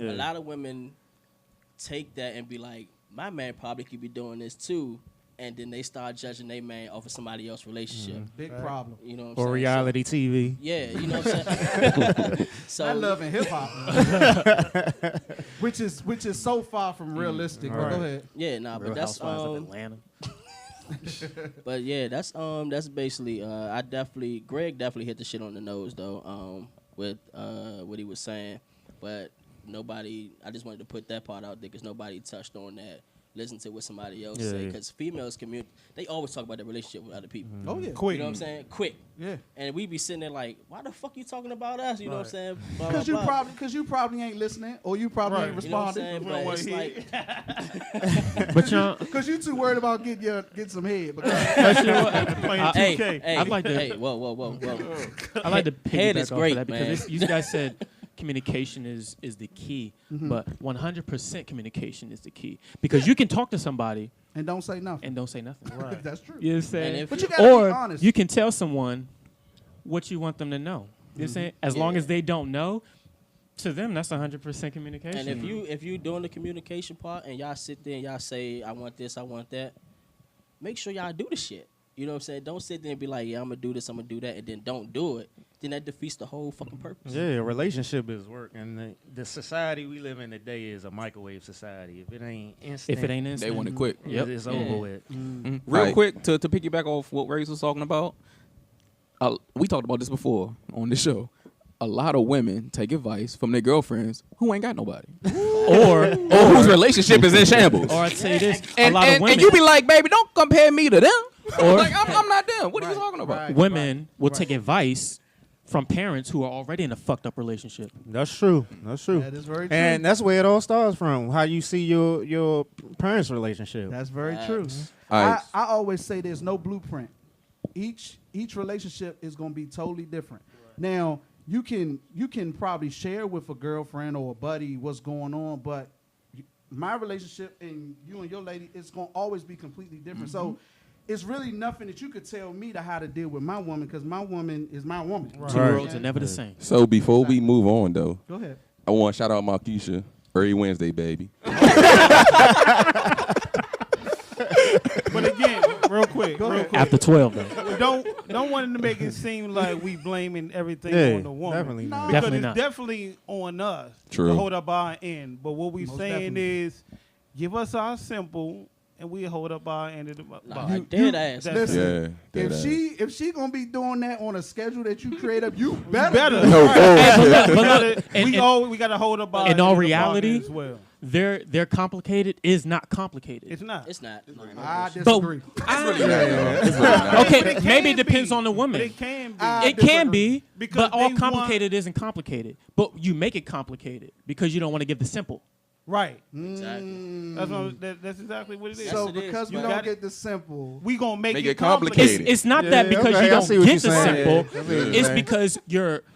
B: Yeah.
G: A lot of women take that and be like, my man probably could be doing this too. And then they start judging their man off of somebody else's relationship.
A: Big problem.
G: You know what I'm
B: Or
G: saying?
B: reality TV.
G: So, yeah, you know what I'm saying? So
A: I love in hip hop, which is so far from realistic. But go ahead.
G: yeah, nah,
C: Real
G: but that's
C: Housewives of Atlanta.
G: but yeah, that's basically Greg definitely hit the shit on the nose though, with what he was saying. But I just wanted to put that part out there because nobody touched on that. Listen to what somebody else
B: Yeah,
G: say
B: yeah.
G: because females they always talk about their relationship with other people.
A: Oh yeah.
H: Quick.
G: You know what I'm saying? Quick.
A: Yeah.
G: And we be sitting there like, why the fuck you talking about us? You know what I'm saying? Blah,
A: Because
G: blah, blah.
A: you probably ain't listening, or you probably ain't
G: You know what I'm
A: responding.
G: saying? But it's like,
C: But y'all,
A: Because you too worried about getting some head. Because
C: but you know what?
H: Playing
G: hey,
H: 2K.
G: hey,
C: I'd like to-
G: hey, whoa.
C: I like to
G: Head
C: piggyback
G: is
C: off
G: great,
C: of that because
G: man.
C: you guys said communication is the key, but 100% communication is the key because you can talk to somebody
A: and don't say nothing.
C: and don't say nothing.
A: That's true.
C: You know what I'm saying?
G: And if
A: But you gotta be
C: Or
A: honest.
C: you can tell someone what you want them to know. You know what I'm saying? As long
G: Yeah.
C: as they don't know, to them that's 100% communication.
G: And if you doing the communication part and y'all sit there and y'all say, I want this, I want that, make sure y'all do the shit. You know what I'm saying? Don't sit there and be like, yeah, I'm gonna do this, I'm gonna do that, and then don't do it. Then that defeats the whole fucking purpose.
B: Yeah, a relationship is work, and the society we live in today is a microwave society. If it ain't instant,
C: if it ain't instant,
D: They want it quick.
C: Yep.
B: it's
G: Yeah.
B: over with.
D: Real
F: Right.
D: quick, to piggyback off what Ray was talking about, we talked about this before on the show. A lot of women take advice from their girlfriends who ain't got nobody,
C: or
D: or whose relationship is in shambles.
C: or I'd say this:
D: and,
C: a lot of women,
D: and you be like, baby, don't compare me to them.
C: Or-
D: like, I'm not them. What are you talking about?
A: Right.
C: women will take advice from parents who are already in a fucked up relationship.
B: That's true. That's true.
A: That is very true.
B: And that's where it all starts from. How you see your parents' relationship.
A: That's very
G: Facts.
A: true.
F: All right.
A: I always say there's no blueprint. Each relationship is going to be totally different. Now, you can probably share with a girlfriend or a buddy what's going on, but my relationship and you and your lady is going to always be completely different. So it's really nothing that you could tell me to how to deal with my woman because my woman is my woman.
C: Two
B: Right.
C: worlds are never the same.
F: So before we move on, though,
A: Go ahead.
F: I want to shout out Markeisha. Early Wednesday, baby.
H: But again, real quick.
C: After 12, though.
H: Don't want to make it seem like we blaming everything
B: Yeah,
H: on the woman.
B: definitely not.
H: Because
C: Definitely
H: it's
C: not.
H: definitely on us
F: True.
H: to hold up our end. But what we
A: Most
H: saying
A: definitely.
H: is, give us our simple, and we hold up our end of the
G: Nah,
H: bar.
G: dead ass.
H: That's
A: Listen,
F: Yeah.
A: if she gonna be doing that on a schedule that you create up, you better.
H: better.
A: do it.
F: No,
C: But
H: We
C: look,
H: gotta-
C: and-
H: we gotta hold up our
C: in
H: end
C: all
H: of the
C: reality,
H: bargain as well.
C: They're complicated is not complicated.
H: It's not.
G: It's not.
A: I
C: But
A: disagree.
C: okay,
H: But it
C: maybe
H: can
C: it depends
H: be.
C: on the
H: But
C: woman.
H: it can be.
A: I
C: It can
A: disagree.
C: be,
H: Because
C: but all
H: they
C: complicated isn't complicated. But you make it complicated because you don't want to give the simple.
H: Right.
G: Exactly.
H: That's exactly what it is.
A: So
G: Yes, it is.
A: because we
H: You
A: don't
H: got
A: get the simple,
H: we gonna make
F: Make
H: it
F: it complicated.
C: It's not that because
B: okay,
C: you
B: I see
C: don't
B: what
C: get the
B: you're saying.
C: simple.
B: Yeah, I see what you're
C: It's
B: saying.
C: because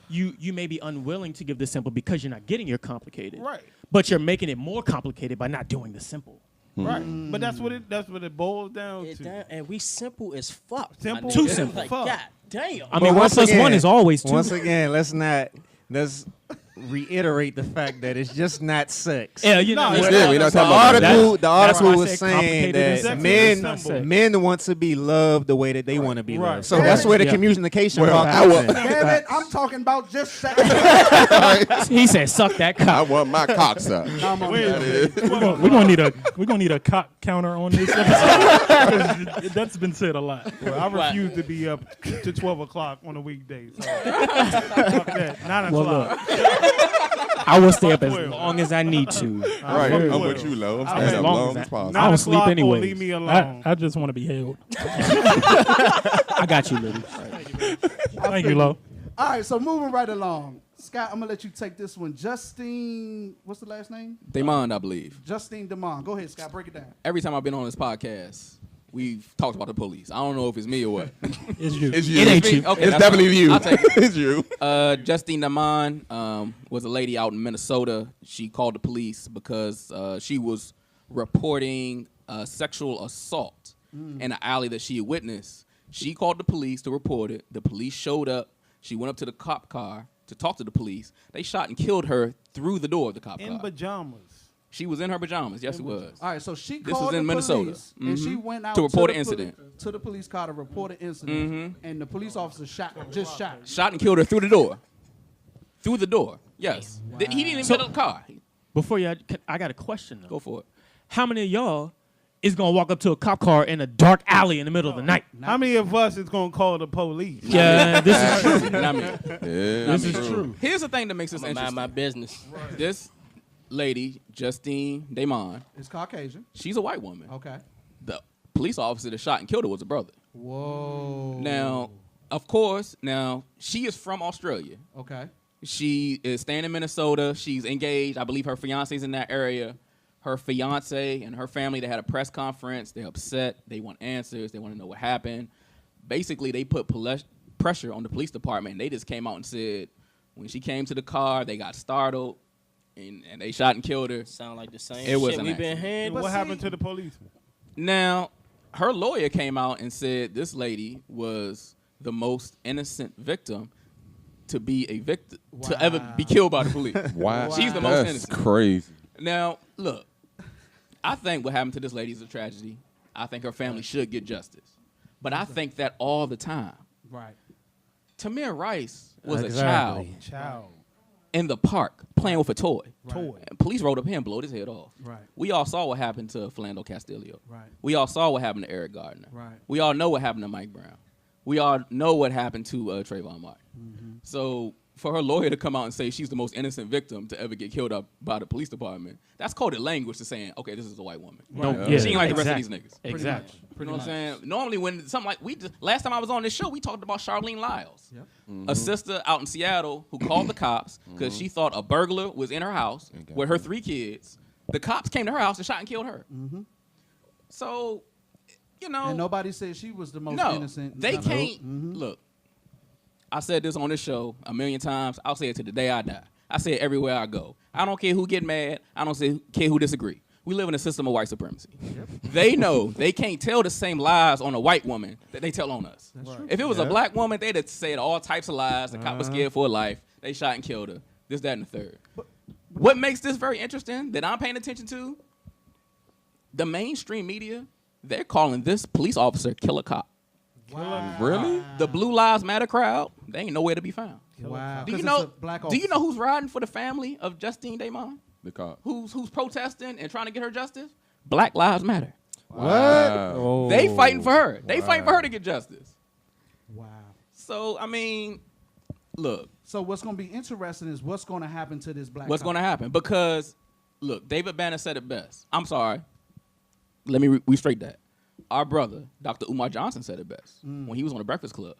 C: you may be unwilling to give the simple because you're not getting your complicated.
H: Right.
C: But you're making it more complicated by not doing the simple.
H: Right. But that's what it boils down to.
G: And we simple as fuck.
H: Simple
G: my
C: Too
G: nigga.
C: simple.
G: Like,
H: Fuck.
G: God damn.
C: I mean, 1 plus 1 is always 2.
B: Once again, let's reiterate the fact that it's just not sex.
C: Yeah, you
H: No,
C: know.
H: it's
C: what?
H: not.
F: we're not
B: The
F: talking about that.
B: article, the
C: That's why
B: article
C: I
B: was
C: said
B: saying
C: complicated is
B: that
H: sex
B: men
H: is simple.
B: men want to be loved the way that they want to be
H: Right.
B: loved. So
H: Yeah.
B: that's where the
C: Yeah.
B: communication
F: Well,
B: part
F: I
B: comes
F: will-
B: in.
A: damn it, I'm talking about just sex.
C: He said, "Suck that
F: I
C: cock."
F: want my cock sucked.
A: I'm on
H: Wait a
A: that.
H: minute.
E: We're gonna need a cock counter on this episode. 'Cause that's been said a lot.
H: Well, I refuse to be up to 12 o'clock on a weekday. So. Fuck that. 9
C: Well,
H: o'clock.
C: I will stay up as
H: 12.
C: long as I need to.
F: Right,
H: fuck
F: I'm
H: with
F: with you, Lo. I'm
H: As
F: staying up
C: long
F: long
C: as
F: as
C: I-
F: possible.
C: I was asleep
H: 9 o'clock or
C: anyways.
H: leave me alone.
E: I just want to be held.
C: I got you, Liddy.
E: Thank you, Lo.
A: All right, so moving right along. Scott, I'm gonna let you take this one. Justine, what's the last name?
D: Demond, I believe.
A: Justine Demond. Go ahead, Scott. Break it down.
D: Every time I've been on this podcast, we've talked about the police. I don't know if it's me or what.
E: It's you.
F: It's you.
C: It ain't
D: Me?
C: you.
D: Okay,
F: It's
D: that's
F: definitely
D: fine.
F: you.
D: I'll take it.
F: It's you.
D: Justine Demond was a lady out in Minnesota. She called the police because she was reporting sexual assault in an alley that she had witnessed. She called the police to report it. The police showed up. She went up to the cop car to talk to the police. They shot and killed her through the door of the cop
H: In
D: car.
H: pajamas.
D: She was in her pajamas. Yes, it was.
A: All right, so she
D: This
A: called
D: was in
A: the
D: Minnesota.
A: police, and she
D: Mhm.
A: went out
D: To report
A: the
D: an incident.
A: to the police car to report an incident, and the police officer shot her.
D: Shot and killed her through the door. Through the door. Yes. He didn't even get out of the car.
C: Before you, I got a question though.
D: Go for it.
C: How many of y'all is gonna walk up to a cop car in a dark alley in the middle of the night?
H: How many of us is going to call the police?
C: Yeah, this is true.
D: Not me.
F: Yeah,
C: This is true.
D: Here's the thing that makes this
G: I'm gonna mind my
D: interesting.
G: business.
D: This lady, Justine Demond,
A: It's Caucasian.
D: she's a white woman.
A: Okay.
D: The police officer that shot and killed her was a brother.
A: Whoa.
D: Now, of course, she is from Australia.
A: Okay.
D: She is staying in Minnesota. She's engaged. I believe her fiance's in that area. Her fiance and her family, they had a press conference. They're upset. They want answers. They want to know what happened. Basically, they put pressure on the police department, and they just came out and said when she came to the car, they got startled, and they shot and killed her.
G: Sound like the same
D: It was
G: shit
D: an
G: we've been
D: accident.
G: hearing.
H: What happened to the policeman?
D: Now, her lawyer came out and said this lady was the most innocent victim to be a victim to ever be killed by the police.
F: Wow.
D: She's the most
F: That's
D: innocent.
F: crazy.
D: Now, look, I think what happened to this lady is a tragedy. I think her family should get justice. But I think that all the time.
A: Right.
D: Tamir Rice was a
B: Exactly.
D: child
H: Child.
D: in the park playing with a toy.
H: Toy.
D: And police rode up here and blowed his head off.
A: Right.
D: We all saw what happened to Philando Castillo.
A: Right.
D: We all saw what happened to Eric Gardner.
A: Right.
D: We all know what happened to Mike Brown. We all know what happened to Trayvon Martin.
A: Mm-hmm.
D: So for her lawyer to come out and say she's the most innocent victim to ever get killed up by the police department, that's coded language to saying, okay, this is a white woman.
C: No,
D: She ain't like the rest of these niggas.
C: Exactly.
D: You know what I'm saying? Normally, when something like last time I was on this show, we talked about Charlene Lyles, a sister out in Seattle who called the cops because she thought a burglar was in her house with her 3 kids. The cops came to her house and shot and killed her. So, you know,
A: And nobody said she was the most
D: no,
A: innocent.
D: they
A: None of-
D: can't. Look, I said this on this show a million times. I'll say it to the day I die. I say it everywhere I go. I don't care who get mad. I don't care who disagree. We live in a system of white supremacy. They know they can't tell the same lies on a white woman that they tell on us. If it was a black woman, they'd have said all types of lies. The cop was scared for her life. They shot and killed her. This, that, and the third. What makes this very interesting that I'm paying attention to, the mainstream media, they're calling this police officer killer cop.
F: Really?
D: The Blue Lives Matter crowd, they ain't nowhere to be found.
A: Wow.
D: Do you
A: 'Cause
D: know?
A: it's a black
D: Do you know
A: officer.
D: who's riding for the family of Justine Demond?
F: The cop.
D: Who's protesting and trying to get her justice? Black Lives Matter.
F: Wow.
B: Oh.
D: They fighting for her. They fighting for her to get justice.
A: Wow.
D: So I mean, look,
A: So what's going to be interesting is what's going to happen to this black.
D: what's
A: cop.
D: going to happen? Because look, David Banner said it best. I'm sorry. Let me restraight that. Our brother, Dr. Umar Johnson, said it best when he was on the Breakfast Club.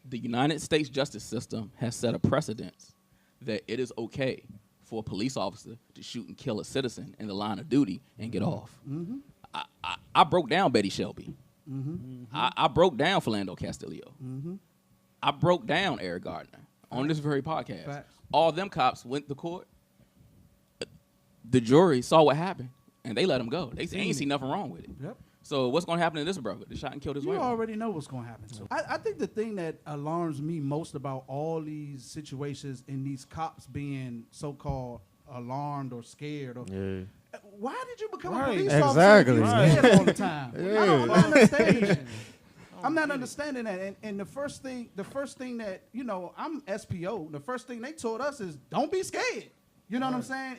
D: The United States justice system has set a precedence that it is okay for a police officer to shoot and kill a citizen in the line of duty and get off.
A: Mm-hmm.
D: I broke down Betty Shelby.
A: Mm-hmm.
D: I broke down Philando Castillo.
A: Mm-hmm.
D: I broke down Eric Gardner on this very podcast.
A: Facts.
D: All them cops went to court. The jury saw what happened, and they let him go. They ain't see nothing wrong with it.
A: Yep.
D: So what's going to happen to this brother? They shot and killed his
A: You
D: wife.
A: already know what's going to happen. So I think the thing that alarms me most about all these situations and these cops being so-called alarmed or scared, or why did you become a police officer if you're scared all the time? I don't understand. I'm not understanding that. And the first thing that, you know, I'm SPO. The first thing they told us is don't be scared. You know what I'm saying?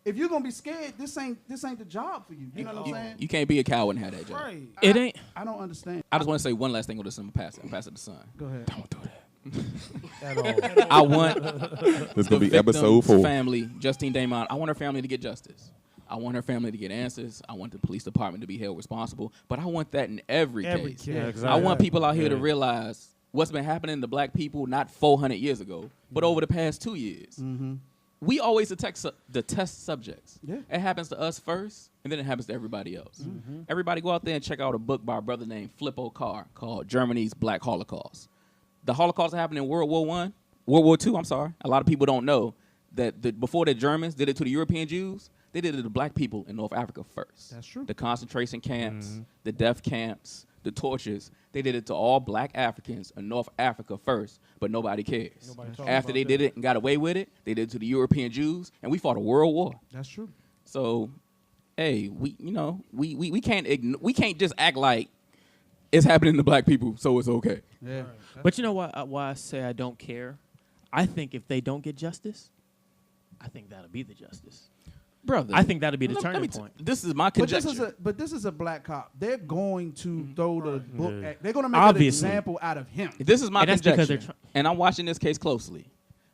A: If you're gonna be scared, this ain't the job for you. You know what I'm saying?
D: You can't be a coward and have that job.
H: Right.
C: It ain't.
A: I don't understand.
D: I just want to say one last thing with this. I'm pass it to Son.
A: Go ahead.
D: Don't do that.
A: At all.
D: I want
F: This
D: the
F: gonna be episode
D: victim's
F: 4.
D: family, Justine Demond. I want her family to get justice. I want her family to get answers. I want the police department to be held responsible. But I want that in every case.
B: Yeah,
D: I
B: exactly.
D: want people out here to
B: Yeah.
D: realize what's been happening to black people not 400 years ago, but over the past 2 years.
A: Mm-hmm.
D: We always detest subjects.
A: Yeah.
D: It happens to us first, and then it happens to everybody else.
A: Mm-hmm.
D: Everybody go out there and check out a book by a brother named Flippo Carr called Germany's Black Holocaust. The Holocaust happened in World War II, I'm sorry. A lot of people don't know that before the Germans did it to the European Jews, they did it to the black people in North Africa first.
A: That's true.
D: The concentration camps, the death camps, the tortures, they did it to all black Africans in North Africa first, but nobody cares. After they did it and got away with it, they did it to the European Jews, and we fought a world war.
A: That's true.
D: So, hey, we can't just act like it's happening to black people, so it's okay.
A: Yeah.
C: But you know why I say I don't care? I think if they don't get justice, I think that'll be the justice.
D: Brother,
C: I think that'll be the
D: let
C: turning
D: me
C: point.
D: This is my conjecture.
A: But this is a black cop. They're going to throw the book
B: Yeah.
A: at, they're going to make
C: Obviously.
A: an example out of him.
D: This is my
C: And that's because
D: conjecture,
C: they're
D: and I'm watching this case closely.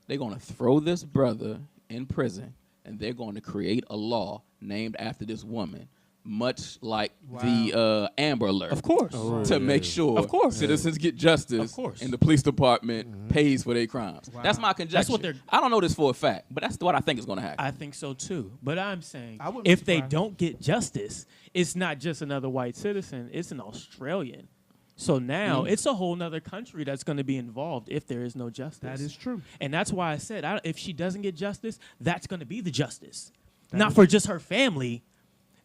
D: They're going to throw this brother in prison, and they're going to create a law named after this woman, much like the Amber Alert.
C: Of course.
D: To make sure
C: Of course.
D: citizens get justice
C: Of course.
D: and the police department pays for their crimes. That's my conjecture.
C: That's what they're-
D: I don't know this for a fact, but that's what I think is going to happen.
C: I think so too. But I'm saying
A: I wouldn't be
C: if they
A: surprised.
C: don't get justice, it's not just another white citizen, it's an Australian. So now it's a whole nother country that's going to be involved if there is no justice.
A: That is true.
C: And that's why I said if she doesn't get justice, that's going to be the justice. Not for just her family.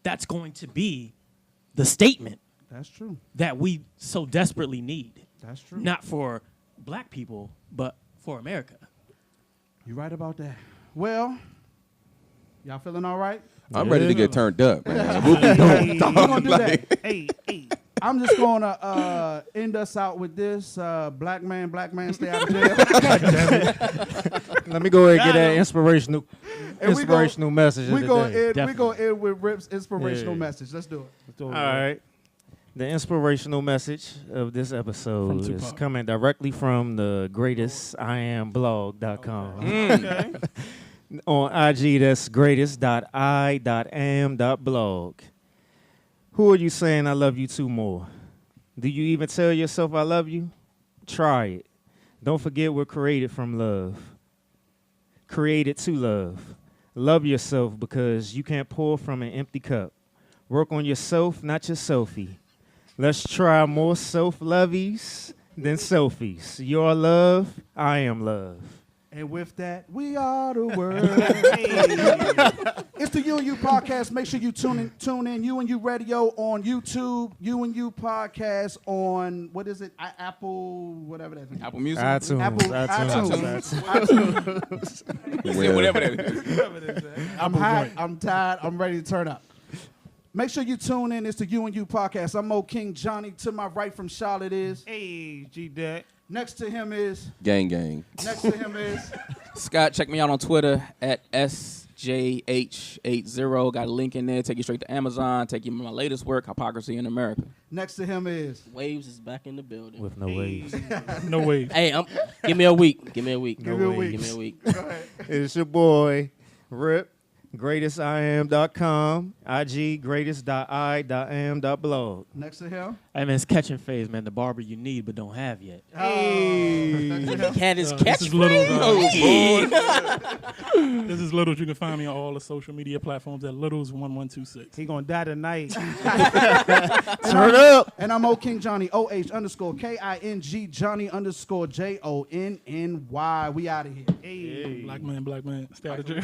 C: That's going to be the statement
A: That's true.
C: that we so desperately need.
A: That's true.
C: Not for black people, but for America.
A: You're right about that. Well, y'all feeling all right?
F: I'm ready to get turned up, man. We'll be
A: We're
F: doing
A: gonna do that.
H: Hey.
A: I'm just gonna end us out with this. Black man, stay out of jail.
B: Let me go ahead and get that inspirational
A: And we
B: inspirational message of
A: we
B: the
A: gonna
B: day.
A: end. We
C: Definitely.
A: gonna end with Rip's inspirational
B: Yeah.
A: message. Let's do it.
B: All right. The inspirational message of this episode is coming directly from the greatest iamblog.com.
H: Okay.
B: On IG, that's greatest.i.am.blog. Who are you saying I love you to more? Do you even tell yourself I love you? Try it. Don't forget we're created from love. Created to love. Love yourself because you can't pour from an empty cup. Work on yourself, not your selfie. Let's try more self-lovies than selfies. Your love, I am love.
A: And with that, we are the world. It's the You and You podcast. Make sure you tune in. You and You Radio on YouTube. You and You podcast on what is it? Apple, whatever that is.
D: Apple Music,
B: iTunes.
F: well,
D: whatever that is.
A: I'm hot. I'm tired. I'm ready to turn up. Make sure you tune in. It's the You and You podcast. I'm Mo King Johnny. To my right from Charlotte is.
H: Hey, G-Dad.
A: Next to him is.
F: gang.
A: Next to him is.
D: Scott, check me out on Twitter at SJH80. Got a link in there. Take you straight to Amazon. Take you to my latest work, Hypocrisy in America.
A: Next to him is.
G: Waves is back in the building.
B: With no waves.
E: No way.
G: Hey, give me a week. Give me a week.
A: Give me a week.
G: Give me a week.
B: It's your boy, Rip. greatestim.com, IG greatest.i.am.blog.
A: Next to him.
C: Hey man, it's catching phase, man. The barber you need but don't have yet.
A: Hey.
G: Candace
E: This is Littles.
G: catchphrase.
E: This is Littles. You can find me on all the social media platforms at Littles1126.
H: He gonna die tonight.
A: Turn up. And I'm O King Johnny, OH_KING Johnny _JONNY. We out of here.
H: Hey.
E: Black man, stay out of jail.